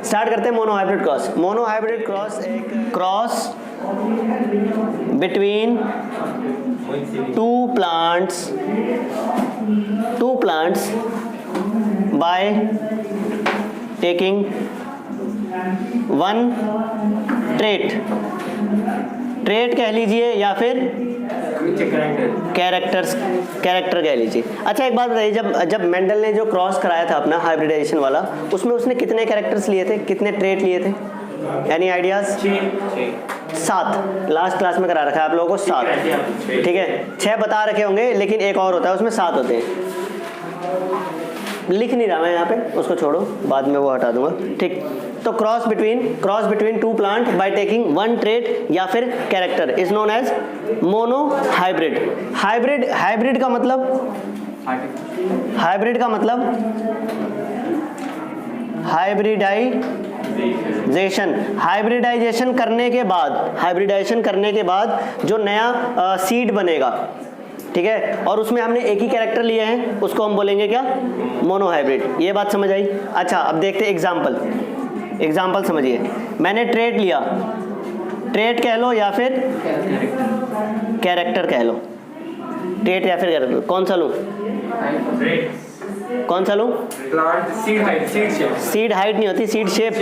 Start करते हैं monohybrid cross. Monohybrid cross एक cross between to plants by taking one trait कह लीजिए या फिर कैरेक्टर कह लीजिए। अच्छा एक बात बताइए, जब मेंडल ने जो क्रॉस कराया था अपना हाइब्रिडाइजेशन वाला, उसमें उसने कितने कैरेक्टर्स लिए थे, कितने ट्रेट लिए थे? Any ideas? 7। लास्ट क्लास में करा रखा है आप लोगों को 7, ठीक है। 6 बता रखे होंगे लेकिन एक और होता है उसमें 7 होते हैं। लिख नहीं रहा मैं यहाँ पे, उसको छोड़ो, बाद में वो हटा दूंगा, ठीक। तो cross between two plant by taking one trait या फिर character is known as monohybrid. Hybrid का मतलब हाइब्रिडाइजेशन करने के बाद जो नया सीड बनेगा, ठीक है, और उसमें हमने एक ही कैरेक्टर लिए हैं, उसको हम बोलेंगे क्या? मोनोहाइब्रिड। ये बात समझ आई? अच्छा अब देखते हैं एग्जाम्पल समझिए। मैंने ट्रेट लिया, ट्रेट कह लो या फिर कैरेक्टर कह लो, ट्रेट या फिर कैरेक्टर, कौन सा लूं? प्लांट सीड हाइट नहीं होती, सीड शेप।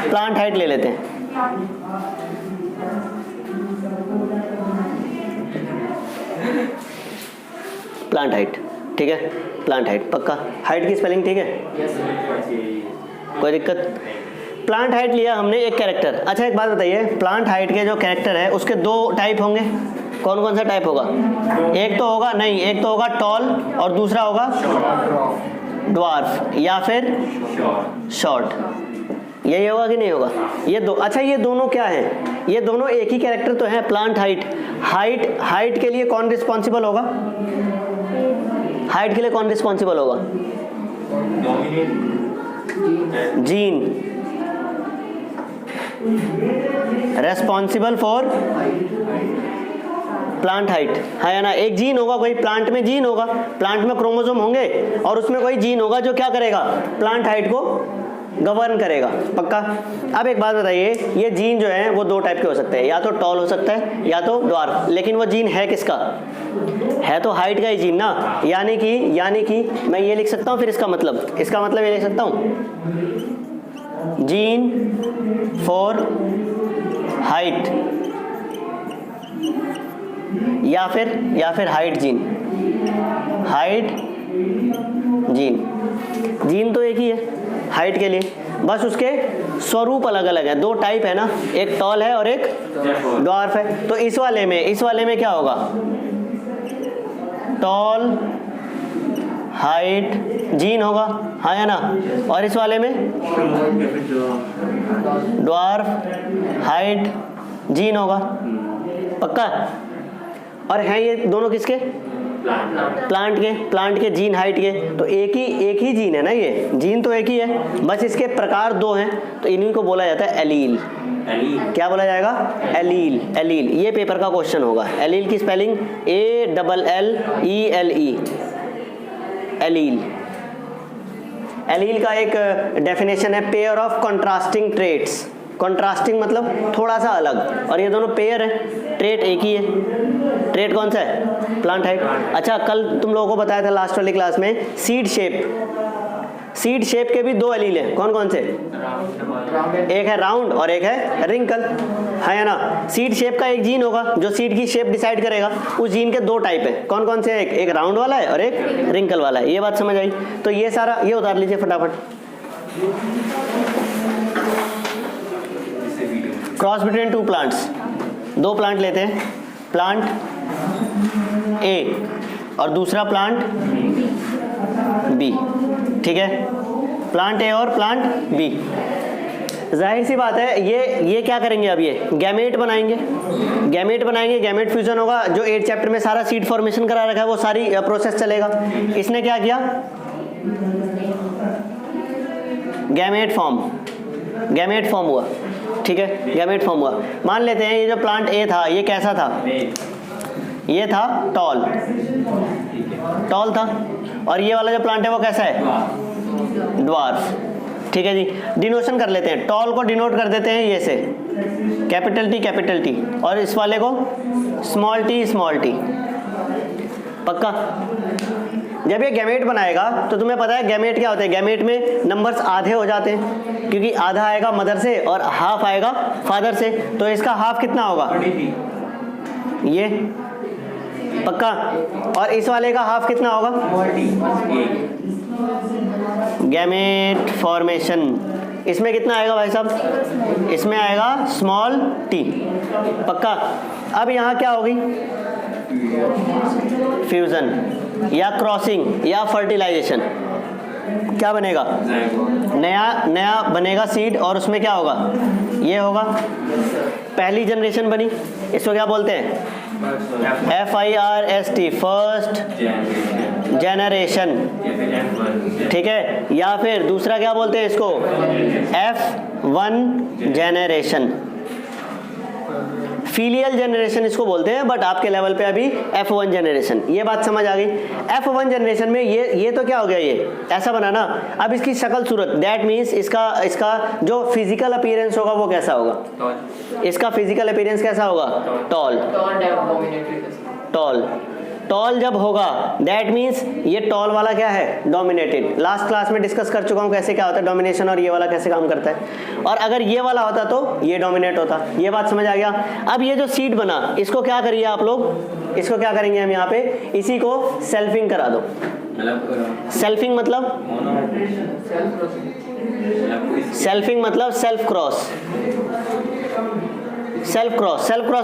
प्लांट हाइट ले लेते हैं। प्लांट हाइट, ठीक है, प्लांट हाइट पक्का। हाइट की स्पेलिंग ठीक है, कोई दिक्कत? प्लांट हाइट लिया हमने एक कैरेक्टर। अच्छा एक बात बताइए, प्लांट हाइट के जो कैरेक्टर है उसके 2 टाइप होंगे, कौन कौन सा टाइप होगा? एक तो होगा टॉल और दूसरा होगा ड्वार्फ या फिर शॉर्ट। यही होगा कि नहीं होगा? ये दो। अच्छा ये दोनों क्या हैं? ये दोनों एक ही कैरेक्टर तो है, प्लांट हाइट के लिए कौन रिस्पॉन्सिबल होगा? हाइट के लिए कौन रिस्पॉन्सिबल होगा? Gene responsible for plant height, है या ना? एक जीन होगा, कोई प्लांट में जीन होगा, प्लांट में क्रोमोसोम होंगे और उसमें कोई जीन होगा जो क्या करेगा? प्लांट हाइट को गवर्न करेगा, पक्का। अब एक बात बताइए, ये जीन जो है वो 2 टाइप के हो सकते हैं, या तो टॉल हो सकता है या तो ड्वार्फ, लेकिन वो जीन है किसका? है तो हाइट का ही जीन ना। यानी कि मैं ये लिख सकता हूँ, फिर इसका मतलब ये लिख सकता हूँ, जीन फॉर हाइट या फिर हाइट जीन तो एक ही है हाइट के लिए, बस उसके स्वरूप अलग अलग है। 2 टाइप है ना, एक टॉल है और एक ड्वार्फ है। तो इस वाले में क्या होगा? टॉल हाइट जीन होगा, हाँ या ना? और इस वाले में ड्वार्फ हाइट जीन होगा, पक्का। और हैं ये दोनों किसके? प्लांट के जीन हाइट के। तो एक ही जीन है ना, ये जीन तो एक ही है, बस इसके प्रकार 2 हैं, तो इन्हीं को बोला जाता है एलील। क्या बोला जाएगा? एलील। ये पेपर का क्वेश्चन होगा। एलील की स्पेलिंग ALLELE, एलील का एक डेफिनेशन है, pair of contrasting traits. Contrasting मतलब थोड़ा सा अलग, और ये दोनों पेयर है, ट्रेट एक ही है। ट्रेट कौन सा है? Plant height. अच्छा कल तुम लोगों को बताया था लास्ट वाली क्लास में, सीड शेप के भी 2 एलील हैं, कौन कौन से? एक है राउंड और एक है रिंकल, है या ना? सीड शेप का एक जीन होगा जो सीड की शेप डिसाइड करेगा, उस जीन के 2 टाइप है, कौन कौन से? एक राउंड वाला है और एक रिंकल वाला है। ये बात समझ आई? तो ये सारा ये उतार लीजिए फटाफट। क्रॉस बिटवीन 2 प्लांट्स, 2 प्लांट लेते हैं, प्लांट ए और दूसरा प्लांट बी, ठीक है, प्लांट ए और प्लांट बी। जाहिर सी बात है, ये क्या करेंगे? अब ये गैमेट बनाएंगे, गैमेट फ्यूजन होगा। जो 8 चैप्टर में सारा सीड फॉर्मेशन करा रखा है वो सारी प्रोसेस चलेगा। इसने क्या किया? गैमेट फॉर्म हुआ, ठीक है, गैमेट फॉर्म हुआ। मान लेते हैं ये जो प्लांट ए था ये कैसा था? ये था टॉल था, और ये वाला जो प्लांट है वो कैसा है? ड्वार्फ। ठीक है जी, डिनोशन कर लेते हैं। टॉल को डिनोट कर देते हैं ये से, कैपिटल टी, और इस वाले को स्मॉल टी। पक्का? जब ये गैमेट बनाएगा तो तुम्हें पता है गैमेट क्या होता है, गैमेट में नंबर्स आधे हो जाते हैं, क्योंकि आधा आएगा मदर से और हाफ आएगा फादर से। तो इसका हाफ कितना होगा, ये। पक्का? और इस वाले का हाफ कितना होगा, गैमेट फॉर्मेशन। इसमें कितना आएगा भाई साहब, इसमें आएगा स्मॉल टी। पक्का? अब यहाँ क्या होगी, फ्यूजन या क्रॉसिंग या फर्टिलाइजेशन। क्या बनेगा, नया बनेगा सीड, और उसमें क्या होगा, ये होगा। पहली जनरेशन बनी, इसको क्या बोलते हैं, FIRST, फर्स्ट जनरेशन। ठीक है, या फिर दूसरा क्या बोलते हैं इसको, F1 जनरेशन। फीलियल जनरेशन इसको बोलते हैं, बट आपके लेवल पे अभी F1 जनरेशन। ये बात समझ आ गई। F1 जनरेशन में ये तो क्या हो गया, ये ऐसा बना ना। अब इसकी शक्ल सूरत, दैट मीन्स इसका जो फिजिकल अपीयरेंस होगा वो कैसा होगा, इसका फिजिकल अपीयरेंस कैसा होगा, टॉल जब होगा, दैट मीन्स ये टॉल वाला क्या है, डोमिनेटेड। लास्ट क्लास में डिस्कस कर चुका हूँ कैसे क्या होता है डोमिनेशन, और ये वाला कैसे काम करता है। और अगर ये वाला होता तो ये डोमिनेट होता। ये बात समझ आ गया। अब ये जो सीड बना, इसको क्या करिए आप लोग, इसको क्या करेंगे हम यहाँ पे, इसी को सेल्फिंग करा दो। सेल्फिंग मतलब सेल्फ क्रॉस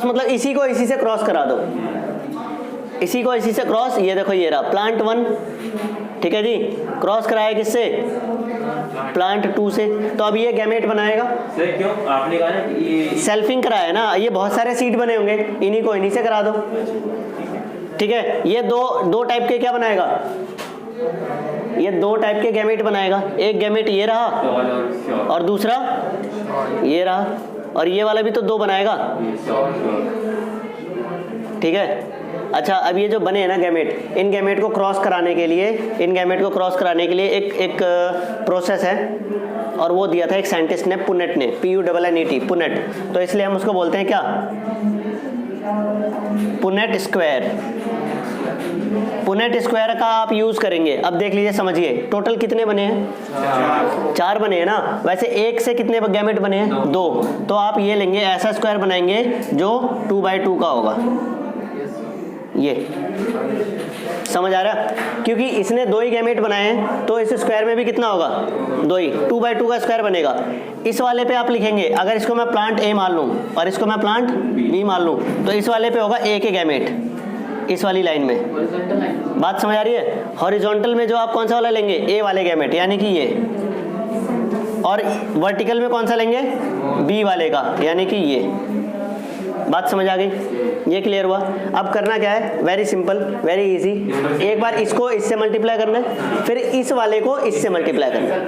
मतलब इसी को इसी से क्रॉस करा दो, इसी को इसी से क्रॉस। ये देखो ये रहा प्लांट 1, ठीक है जी, क्रॉस कराया किससे, प्लांट 2 से। तो अब ये गैमेट बनाएगा। सर क्यों आपने कहा ना ये सेल्फिंग कराया ना, ये बहुत सारे सीड बने होंगे, इन्हीं को इन्हीं से करा दो। ठीक है, ये दो टाइप के क्या बनाएगा, ये 2 टाइप के गैमेट बनाएगा। एक गैमेट ये रहा और दूसरा ये रहा, और ये वाला भी तो 2 बनाएगा। ठीक है, अच्छा अब ये जो बने हैं ना गैमेट, इन गैमेट को क्रॉस कराने के लिए एक प्रोसेस है, और वो दिया था एक साइंटिस्ट ने, पुनेट ने, PUNNET, पुनेट। तो इसलिए हम उसको बोलते हैं क्या, पुनेट स्क्वायर का आप यूज करेंगे। अब देख लीजिए, समझिए, टोटल कितने बने हैं, 4 बने हैं ना। वैसे एक से कितने गैमेट बने हैं, 2। तो आप ये लेंगे, ऐसा स्क्वायर बनाएंगे जो 2x2 का होगा। ये समझ आ रहा है, क्योंकि इसने 2 ही गैमेट बनाए हैं, तो इस स्क्वायर में भी कितना होगा, 2 ही, 2x2 का स्क्वायर बनेगा। इस वाले पे आप लिखेंगे, अगर इसको मैं प्लांट A मान लूं और इसको मैं प्लांट B मान लूं, तो इस वाले पे होगा A के गैमेट, इस वाली लाइन में। बात समझ आ रही है। हॉरिजॉन्टल में जो आप कौन सा वाला लेंगे, A वाले गैमेट, यानी कि ये, और वर्टिकल में कौन सा लेंगे, B वाले का, यानी कि ये। बात समझ आ गई, ये क्लियर हुआ। अब करना क्या है, वेरी सिंपल, वेरी इजी। एक बार इसको इससे मल्टीप्लाई करना है, फिर इस वाले को इससे मल्टीप्लाई करना है।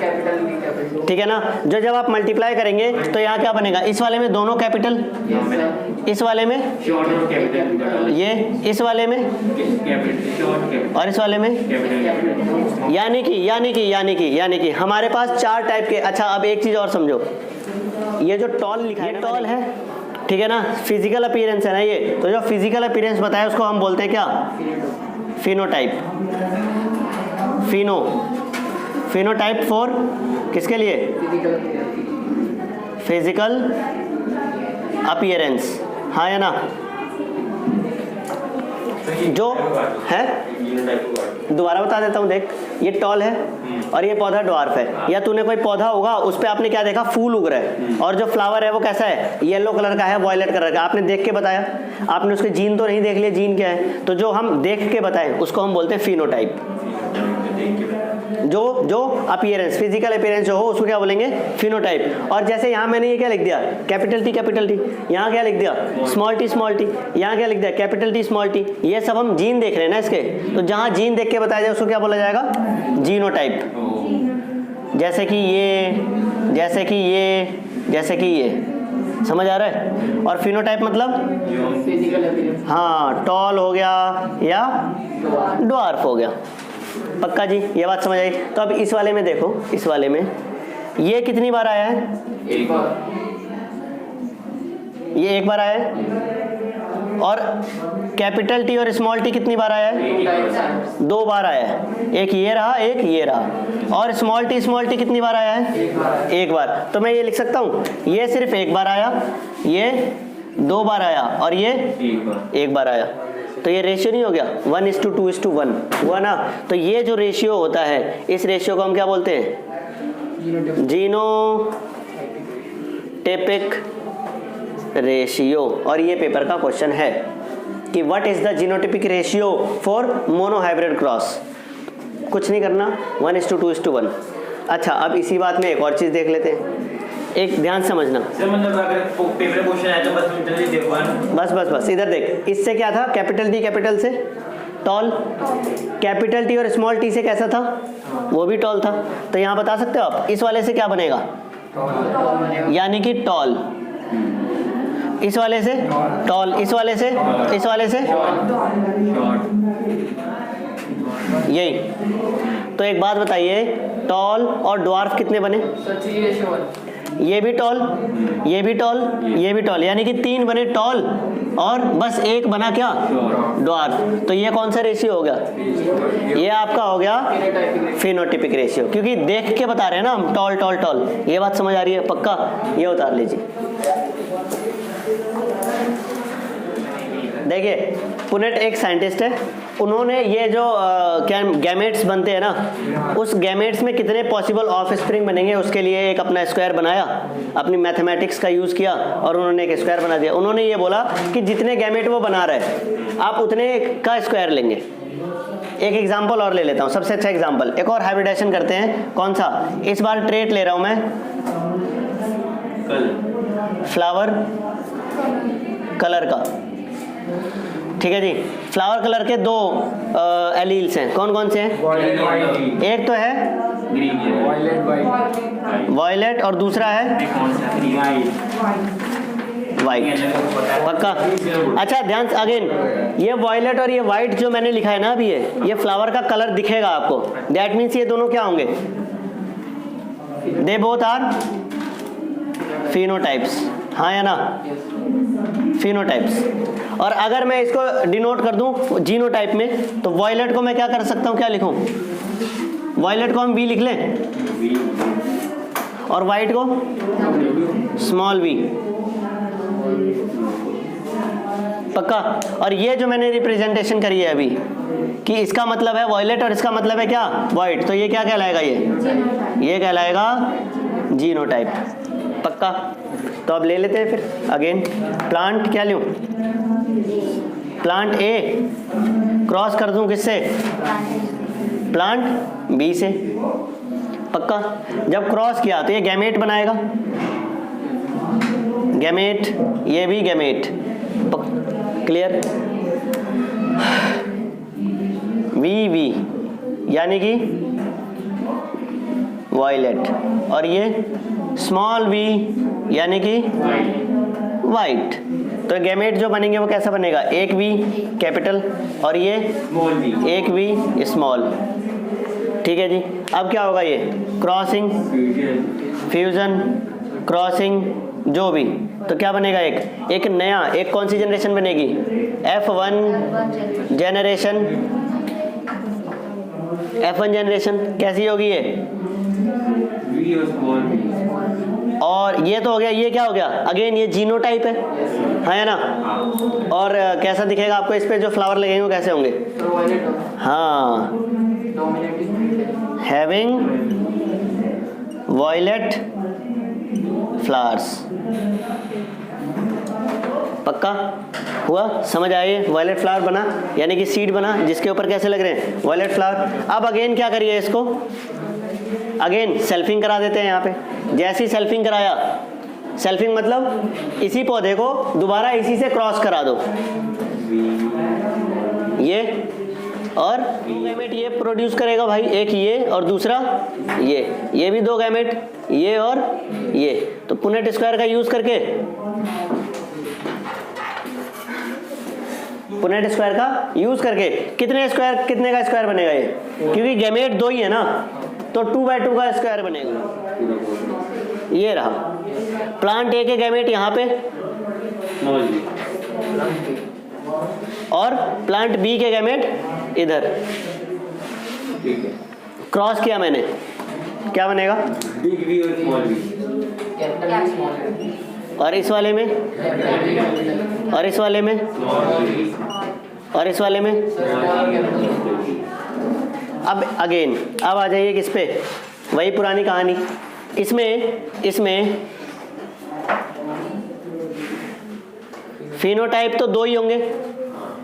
ठीक है ना। जब आप मल्टीप्लाई करेंगे तो यहाँ क्या बनेगा, इस वाले में दोनों कैपिटल, इस वाले में ये, इस वाले में और इस वाले में, यानी कि हमारे पास 4 टाइप के। अच्छा अब एक चीज और समझो, ये जो टॉल लिखा है, टॉल है, ठीक है ना, फिजिकल अपीयरेंस है ना ये। तो जो फिजिकल अपीयरेंस बताया उसको हम बोलते हैं क्या, फिनोटाइप। फिनोटाइप फॉर किसके लिए, फिजिकल अपीयरेंस, हाँ या ना। जो है, दोबारा बता देता हूँ, देख, ये टॉल है और ये पौधा ड्वार्फ है। या तूने कोई पौधा होगा, उस पे आपने क्या देखा, फूल उग रहा है, और जो फ्लावर है वो कैसा है, येलो कलर का है, वॉयलेट कलर का। आपने देख के बताया, आपने उसके जीन तो नहीं देख लिए, जीन क्या है। तो जो हम देख के बताएं उसको हम बोलते हैं फिनोटाइप। जो अपीयरेंस, फिजिकल अपीयरेंस जो हो उसको क्या बोलेंगे, फिनोटाइप। और जैसे यहाँ मैंने ये क्या लिख दिया, कैपिटल टी, यहाँ क्या लिख दिया, स्मॉल टी, यहाँ क्या लिख दिया, कैपिटल टी, स्मॉल टी। ये सब हम जीन देख रहे हैं ना इसके, तो जहाँ जीन देख के बताया जाए उसको क्या बोला जाएगा, जीनोटाइप। जैसे कि ये, समझ आ रहा है। और फिनोटाइप मतलब, हाँ, टॉल हो गया या ड्वार्फ हो गया। पक्का जी, ये बात समझ आई। तो अब इस वाले में देखो, इस वाले में ये कितनी बार आया है? एक बार, ये एक बार आया है। और कैपिटल टी और स्मॉल टी कितनी बार आया है? 2 बार आया है। एक ये रहा, एक ये रहा। और स्मॉल टी कितनी बार आया है? एक बार। तो मैं ये लिख सकता हूँ, ये सिर्फ एक बार आया, ये 2 बार आया, और ये एक बार आया। तो ये रेशियो नहीं हो गया 1:2:1 हुआ ना। तो ये जो रेशियो होता है, इस रेशियो को हम क्या बोलते हैं? Genotypic ratio. और ये पेपर का क्वेश्चन है कि what is the genotypic ratio for monohybrid cross. कुछ नहीं करना, 1:2:1। अच्छा, अब इसी बात में एक और चीज देख लेते हैं, एक ध्यान समझना। सर मतलब अगर पेपर क्वेश्चन आया तो बस जल्दी देखो। बस इधर देख, इससे क्या था? कैपिटल टी कैपिटल से टॉल, कैपिटल टी और स्मॉल टी से कैसा था? वो भी टॉल था। तो यहाँ बता सकते हो आप, इस वाले से क्या बनेगा? यानी कि टॉल। इस वाले से टॉल, इस वाले से यही। तो एक बात बताइए, टॉल और ड्वार्फ कितने बने? ये भी टॉल, ये भी टॉल, ये भी टॉल, यानी कि 3 बने टॉल और बस 1 बना क्या? ड्वार्फ। तो ये कौन सा रेशियो हो गया? ये आपका हो गया फिनोटाइपिक रेशियो, क्योंकि देख के बता रहे हैं ना हम, टॉल टॉल टॉल। ये बात समझ आ रही है? पक्का ये उतार लीजिए। देखिए, पुनेट एक साइंटिस्ट है, उन्होंने ये जो क्या गैमेट्स बनते हैं ना, उस गैमेट्स में कितने पॉसिबल ऑफ स्प्रिंग बनेंगे, उसके लिए एक अपना स्क्वायर बनाया, अपनी मैथमेटिक्स का यूज़ किया और उन्होंने एक स्क्वायर बना दिया। उन्होंने ये बोला कि जितने गैमेट वो बना रहे हैं, आप उतने का स्क्वायर लेंगे। एक एग्जाम्पल और ले लेता हूँ, सबसे अच्छा एग्जाम्पल। एक और हाइब्रिडेशन करते हैं, कौन सा? इस बार ट्रेट ले रहा हूँ मैं, फ्लावर कलर का। ठीक है जी, फ्लावर कलर के 2 एलील्स हैं, कौन कौन से हैं? एक तो है वायलेट और दूसरा है वाइट। पक्का? अच्छा ध्यान, अगेन ये वायलेट और ये वाइट जो मैंने लिखा है ना अभी, ये फ्लावर का कलर दिखेगा आपको। दैट मीन्स ये दोनों क्या होंगे? They both are phenotypes. हाँ या ना? फिनोटाइप्स। और अगर मैं इसको डिनोट कर दूं जीनोटाइप में, तो वायलेट को मैं क्या कर सकता हूं? क्या लिखूं? वायलेट को हम वी लिख लें, और वाइट को स्मॉल वी। पक्का? और ये जो मैंने रिप्रेजेंटेशन करी है अभी, कि इसका मतलब है वायलेट और इसका मतलब है क्या? वाइट। तो ये क्या कहलाएगा? ये कहलाएगा जीनोटाइप। पक्का? तो अब ले लेते हैं फिर अगेन। प्लांट क्या लूं? प्लांट ए क्रॉस कर दूं किससे? प्लांट बी से। पक्का? जब क्रॉस किया तो ये गैमेट बनाएगा, गैमेट, ये भी गैमेट। क्लियर? वी यानी कि वायलेट, और ये स्मॉल वी यानी कि वाइट। तो गैमेट जो बनेंगे वो कैसा बनेगा? एक वी कैपिटल और ये एक वी स्मॉल। ठीक है जी। अब क्या होगा? ये क्रॉसिंग, फ्यूजन, क्रॉसिंग, जो भी, तो क्या बनेगा? एक नया, एक कौन सी जनरेशन बनेगी? F1 generation. F1 जनरेशन कैसी होगी ये? और ये तो हो गया, ये क्या हो गया? अगेन ये जीनोटाइप है, हाँ है ना? और कैसा दिखेगा आपको? इस पे जो फ्लावर लगेंगे वो कैसे होंगे? हाँ, हैविंग वॉयलेट फ्लावर्स। पक्का हुआ? समझ आइए? वॉयलेट फ्लावर बना यानी कि सीड बना, जिसके ऊपर कैसे लग रहे हैं? Violet flower. अब अगेन क्या करिए? इसको अगेन सेल्फिंग करा देते हैं यहाँ पे। जैसी सेल्फिंग कराया, सेल्फिंग मतलब इसी पौधे को दोबारा इसी से क्रॉस करा दो, ये और गैमेट ये प्रोड्यूस करेगा भाई, एक ये और दूसरा ये भी 2 गैमेट, ये और ये। तो पुनेट स्क्वायर का यूज करके, पुनेट स्क्वायर का यूज करके कितने का स्क्वायर बनेगा ये? क्योंकि गैमेट 2 ही है ना, तो 2/2 का स्क्वायर बनेगा। ये रहा प्लांट ए के गैमेट यहाँ पे और प्लांट बी के गैमेट इधर। क्रॉस किया मैंने, क्या बनेगा? बिग बी और स्मॉल बी। और इस वाले में, और इस वाले में, और इस वाले में। अब अगेन अब आ जाइए किस पे, वही पुरानी कहानी। इसमें फिनोटाइप तो 2 ही होंगे।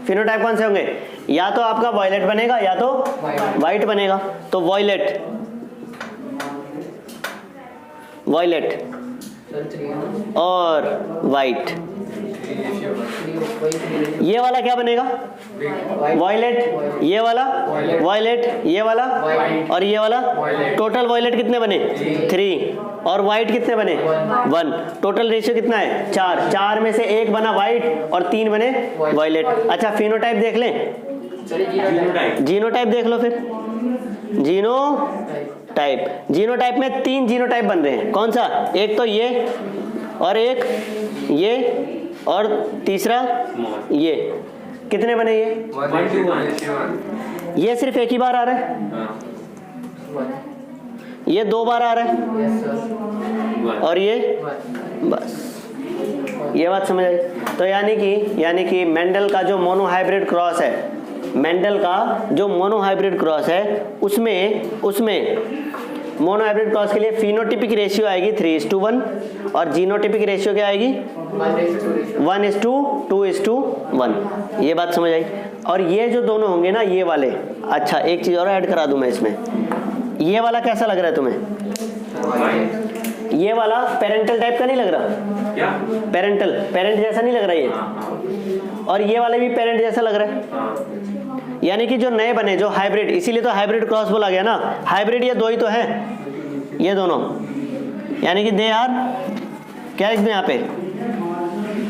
फिनोटाइप कौन से होंगे? या तो आपका वॉयलेट बनेगा या तो वाइट बनेगा। तो वॉयलेट और वाइट। ये वाला क्या बनेगा? वॉयलेट, ये वाला वॉयलेट, ये वाला और ये वाला। टोटल वॉयलेट कितने बने? 3 और वाइट कितने बने? 1। टोटल रेशियो कितना है? 4। 4 में से 1 बना वाइट और 3 बने वॉयलेट। अच्छा फिनोटाइप देख लें, जीनोटाइप देख लो फिर। जीनोटाइप में 3 जीनोटाइप बन रहे हैं। कौन सा? एक तो ये और एक ये और तीसरा ये। कितने बने ये? 1 to 1। ये सिर्फ एक ही बार आ रहा है, ये 2 बार आ रहा है और ये बस। ये बात समझ आई? तो यानी कि मेंडल का जो मोनोहाइब्रिड क्रॉस है, उसमें मोनोहाइब्रिड क्रॉस के लिए फिनोटिपिक रेशियो आएगी 3:1 और जीनोटिपिक रेशियो क्या आएगी? 1:2:1। ये बात समझ आई? और ये जो दोनों होंगे ना ये वाले। अच्छा एक चीज और ऐड करा दूं मैं इसमें। ये वाला कैसा लग रहा है तुम्हें? ये वाला पेरेंटल टाइप का नहीं लग रहा? क्या? पेरेंट जैसा नहीं लग रहा ये? और ये वाले भी पेरेंट जैसा लग रहा है। यानी कि जो नए बने, जो हाइब्रिड, इसीलिए तो हाइब्रिड क्रॉस बोला गया ना। हाइब्रिड ये 2 ही तो है, ये दोनों। यानी कि दे आर, क्या लिख दें यहाँ पे?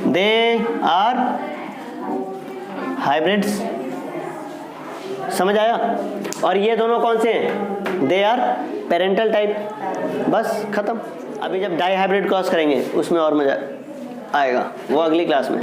They are hybrids. समझ आया? और ये दोनों कौन से हैं? They are parental type. बस खत्म। अभी जब डाई हाइब्रिड क्रॉस करेंगे उसमें और मजा आएगा, वो अगली क्लास में।